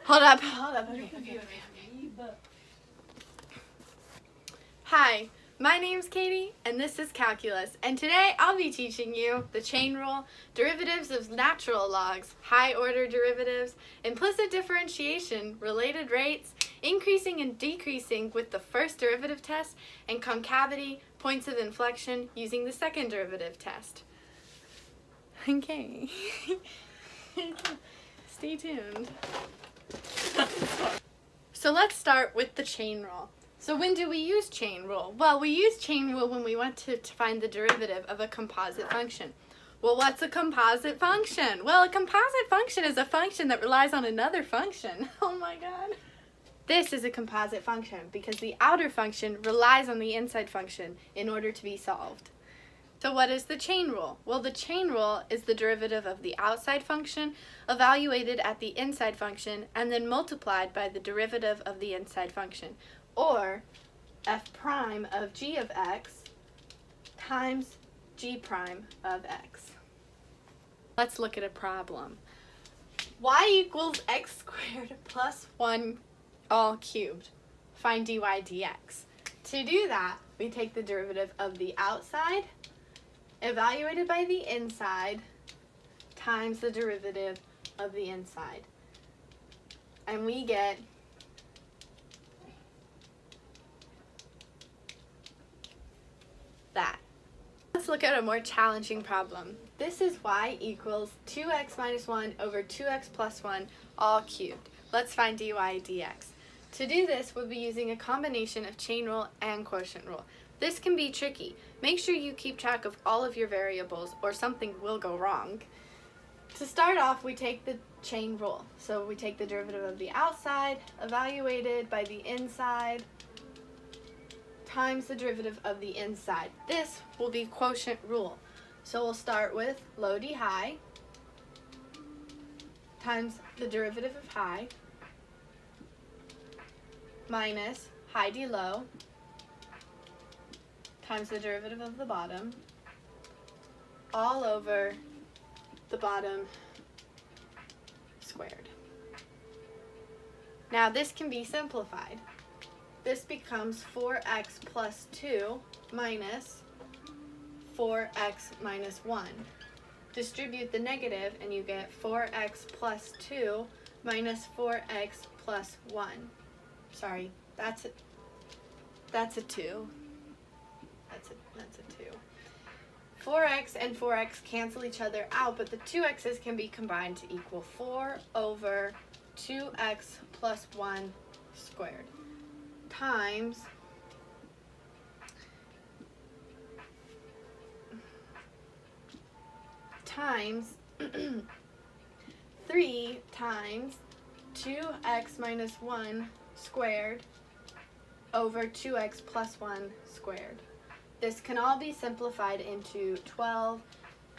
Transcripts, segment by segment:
Hold up. Okay. Hi, my name's Katie, and this is Calculus, and today I'll be teaching you the chain rule, derivatives of natural logs, high-order derivatives, implicit differentiation, related rates, increasing and decreasing with the first derivative test, and concavity, points of inflection using the second derivative test. Okay. Stay tuned. So let's start with the chain rule. So when do we use chain rule? Well, we use chain rule when we want to find the derivative of a composite function. Well, what's a composite function? Well, a composite function is a function that relies on another function. Oh my god. This is a composite function because the outer function relies on the inside function in order to be solved. So what is the chain rule? Well, the chain rule is the derivative of the outside function evaluated at the inside function and then multiplied by the derivative of the inside function, or f prime of g of x times g prime of x. Let's look at a problem. Y equals x squared plus 1 all cubed. Find dy dx. To do that, we take the derivative of the outside evaluated by the inside times the derivative of the inside. And we get that. Let's look at a more challenging problem. This is y equals 2x minus 1 over 2x plus 1 all cubed. Let's find dy dx. To do this, we'll be using a combination of chain rule and quotient rule. This can be tricky. Make sure you keep track of all of your variables or something will go wrong. To start off, we take the chain rule. So we take the derivative of the outside evaluated by the inside times the derivative of the inside. This will be quotient rule. So we'll start with low d high times the derivative of high minus high d low times the derivative of the bottom all over the bottom squared. Now this can be simplified. This becomes 4x plus 2 minus 4x minus 1. Distribute the negative and you get 4x plus 2 minus 4x plus 1. Sorry, that's a 2. That's a 2. 4x and 4x cancel each other out, but the 2x's can be combined to equal 4 over 2x plus 1 squared times times 3 times 2x minus 1 squared over 2x plus 1 squared. This can all be simplified into 12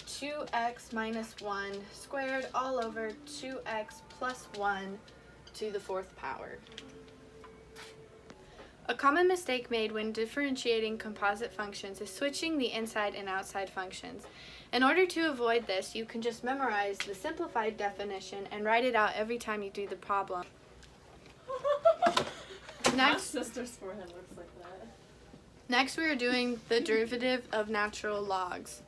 2x minus 1 squared all over 2x plus 1 to the 4th power. A common mistake made when differentiating composite functions is switching the inside and outside functions. In order to avoid this, you can just memorize the simplified definition and write it out every time you do the problem. My sister's forehead looks like that. Next, we are doing the derivative of natural logs.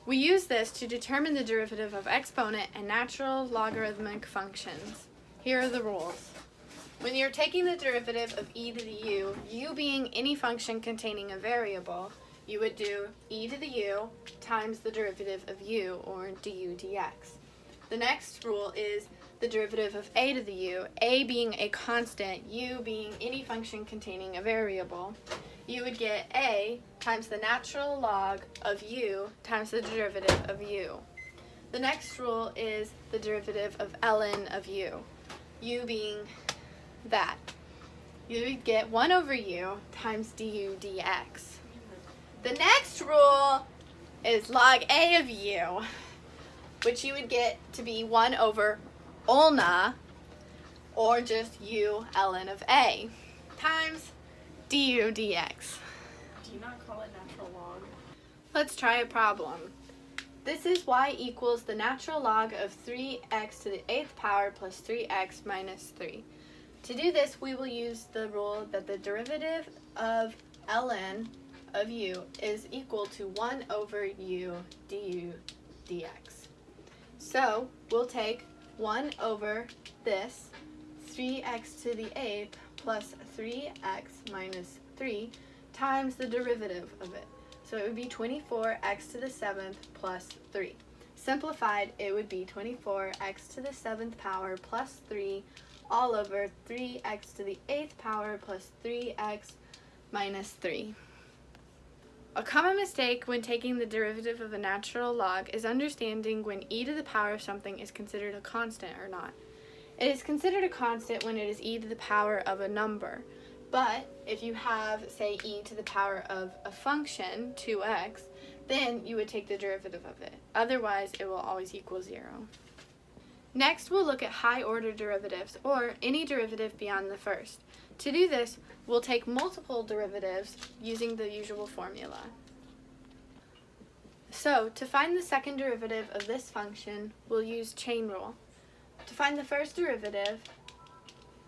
We use this to determine the derivative of exponent and natural logarithmic functions. Here are the rules. When you're taking the derivative of e to the u being any function containing a variable, you would do e to the u times the derivative of u, or du dx. The next rule is the derivative of a to the u, a being a constant, u being any function containing a variable. You would get a times the natural log of u times the derivative of u. The next rule is the derivative of ln of u being that. You would get 1 over u times du dx. The next rule is log a of u, which you would get to be 1 over ulna, or just u ln of a, times du dx. Do you not call it natural log? Let's try a problem. This is y equals the natural log of 3x to the 8th power plus 3x minus 3. To do this, we will use the rule that the derivative of ln of u is equal to 1 over u du dx. So we'll take 1 over this 3x to the 8th plus 3x minus 3 times the derivative of it. So it would be 24x to the 7th plus 3. Simplified, it would be 24x to the 7th power plus 3 all over 3x to the 8th power plus 3x minus 3. A common mistake when taking the derivative of a natural log is understanding when e to the power of something is considered a constant or not. It is considered a constant when it is e to the power of a number. But if you have, say, e to the power of a function, 2x, then you would take the derivative of it. Otherwise, it will always equal 0. Next, we'll look at high-order derivatives, or any derivative beyond the first. To do this, we'll take multiple derivatives using the usual formula. So, to find the second derivative of this function, we'll use chain rule. To find the first derivative,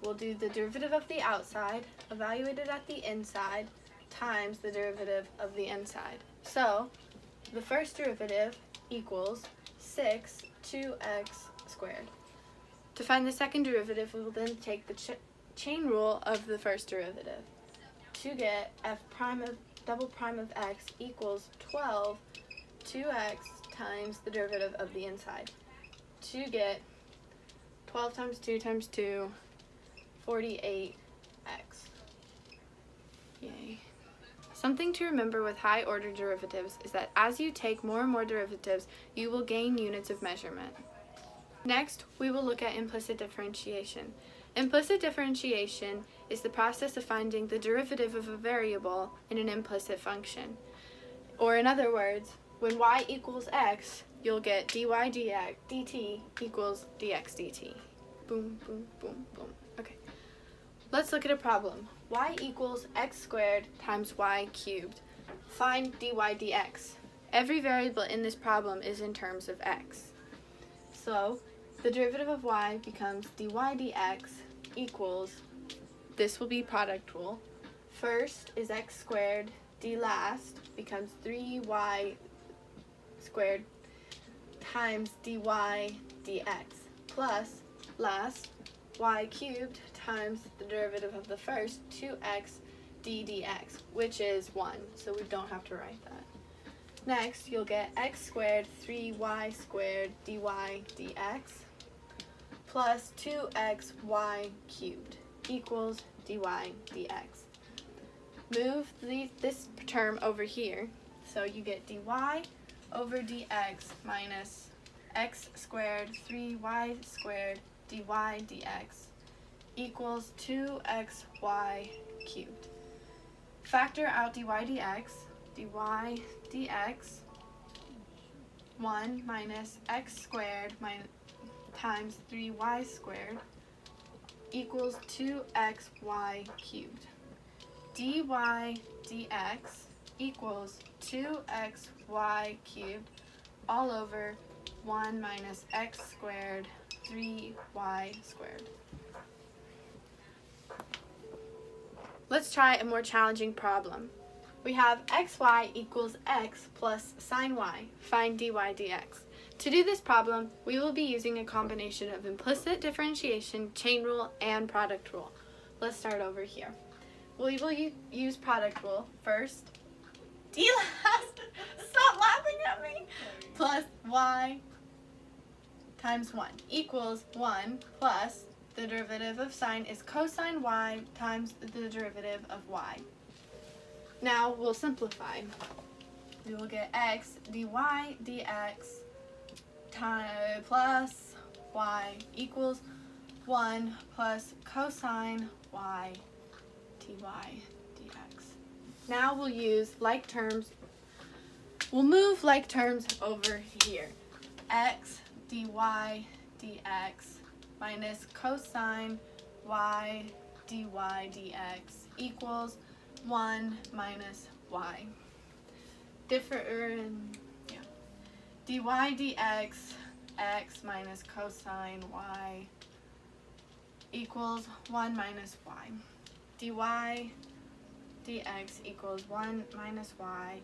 we'll do the derivative of the outside, evaluated at the inside, times the derivative of the inside. So, the first derivative equals 6 2x squared. To find the second derivative, we will then take the chain rule of the first derivative to get f prime of double prime of x equals 12 2x times the derivative of the inside to get 12 times 2 times 2, 48x. Yay. Something to remember with high-order derivatives is that as you take more and more derivatives, you will gain units of measurement. Next, we will look at implicit differentiation. Implicit differentiation is the process of finding the derivative of a variable in an implicit function. Or in other words, when y equals x, you'll get dy dx, dt equals dx dt. Boom, boom, boom, boom. Okay. Let's look at a problem. Y equals x squared times y cubed. Find dy dx. Every variable in this problem is in terms of x. So, the derivative of y becomes dy dx equals, this will be product rule. First is x squared, d last becomes 3y squared times dy dx plus last y cubed times the derivative of the first 2x d dx, which is 1, so we don't have to write that. Next, you'll get x squared 3y squared dy dx plus 2xy cubed equals dy dx. Move this term over here, so you get dy over dx minus x squared 3y squared dy dx equals 2xy cubed. Factor out dy dx, dy dx 1 minus x squared times 3y squared equals 2xy cubed. Dy dx equals 2xy cubed all over 1 minus x squared 3y squared. Let's try a more challenging problem. We have xy equals x plus sine y. Find dy dx. To do this problem, we will be using a combination of implicit differentiation, chain rule, and product rule. Let's start over here. We will use product rule first. D last, stop laughing at me, plus y times 1 equals 1 plus the derivative of sine is cosine y times the derivative of y. Now we'll simplify. We will get x dy dx plus y equals 1 plus cosine y dy dx. Now we'll use like terms. We'll move like terms over here. X dy dx minus cosine y dy dx equals 1 minus y. dy dx x minus cosine y equals 1 minus y. dy dx equals 1 minus y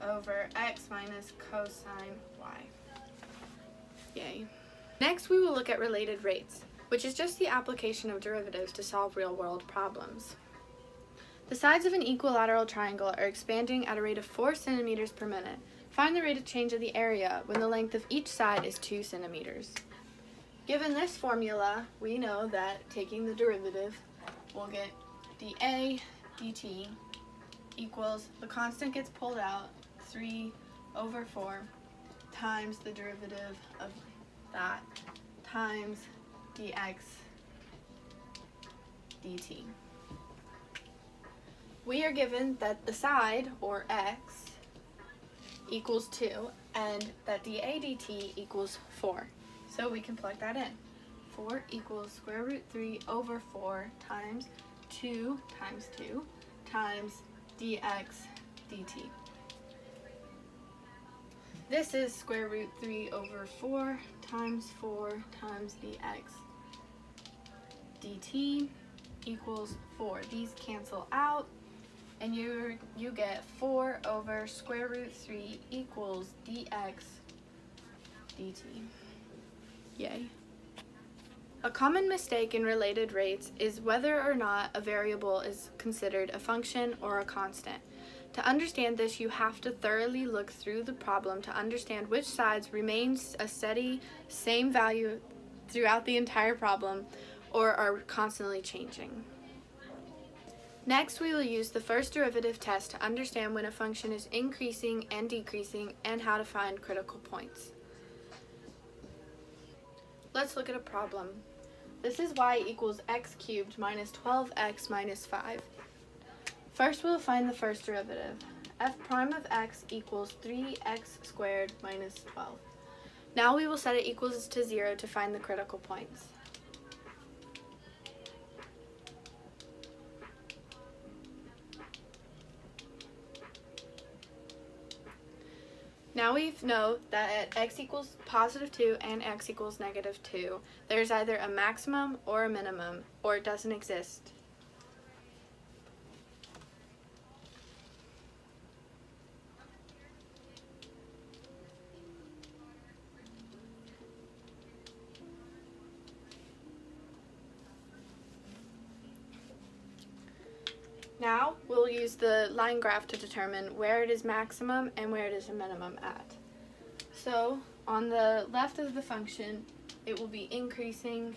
over x minus cosine y. Yay. Next, we will look at related rates, which is just the application of derivatives to solve real-world problems. The sides of an equilateral triangle are expanding at a rate of 4 centimeters per minute. Find the rate of change of the area when the length of each side is 2 centimeters. Given this formula, we know that taking the derivative, we'll get dA dt equals, the constant gets pulled out, 3 over 4 times the derivative of that times dx dt. We are given that the side, or x, equals 2, and that dA dt equals 4. So we can plug that in. 4 equals square root 3 over 4 times 2 times 2 times dx dt. This is square root 3 over 4 times dx dt equals 4. These cancel out, and you get 4 over square root 3 equals dx dt. Yay. A common mistake in related rates is whether or not a variable is considered a function or a constant. To understand this, you have to thoroughly look through the problem to understand which sides remain a steady, same value throughout the entire problem or are constantly changing. Next, we will use the first derivative test to understand when a function is increasing and decreasing and how to find critical points. Let's look at a problem. This is y equals x cubed minus 12x minus 5. First, we'll find the first derivative. F prime of x equals 3x squared minus 12. Now we will set it equals to 0 to find the critical points. Now we know that at x equals positive 2 and x equals negative 2, there's either a maximum or a minimum, or it doesn't exist. Now we'll use the line graph to determine where it is maximum and where it is a minimum at. So on the left of the function, it will be increasing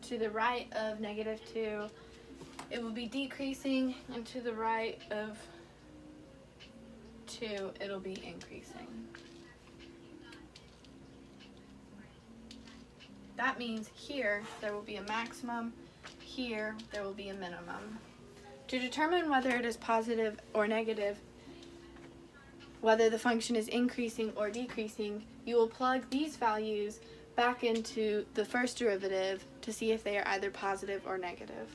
to the right of negative 2. It will be decreasing, and to the right of 2, it'll be increasing. That means here there will be a maximum, here there will be a minimum. To determine whether it is positive or negative, whether the function is increasing or decreasing, you will plug these values back into the first derivative to see if they are either positive or negative.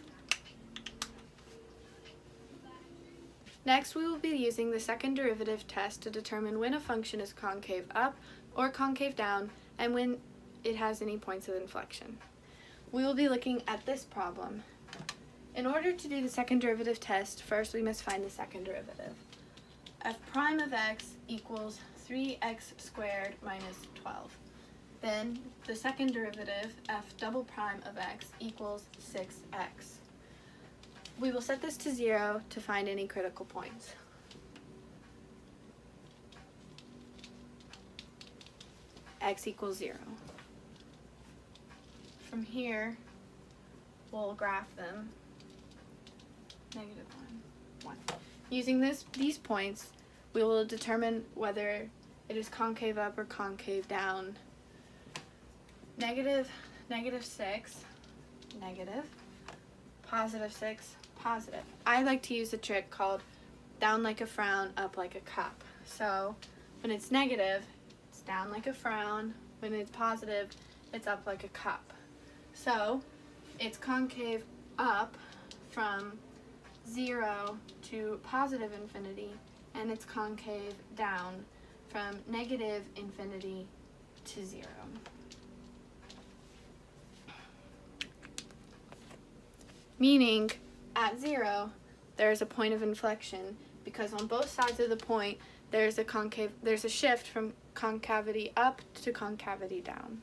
Next, we will be using the second derivative test to determine when a function is concave up or concave down and when it has any points of inflection. We will be looking at this problem. In order to do the second derivative test, first we must find the second derivative. F prime of x equals 3x squared minus 12. Then the second derivative, f double prime of x equals 6x. We will set this to 0 to find any critical points. X equals 0. From here, we'll graph them. Negative 1, 1. Using these points, we will determine whether it is concave up or concave down. Negative, negative 6, negative, positive 6, positive. I like to use a trick called down like a frown, up like a cup. So when it's negative, it's down like a frown. When it's positive, it's up like a cup. So it's concave up from 0 to positive infinity, and its concave down from negative infinity to 0. Meaning, at 0, there's a point of inflection because on both sides of the point there's a shift from concavity up to concavity down.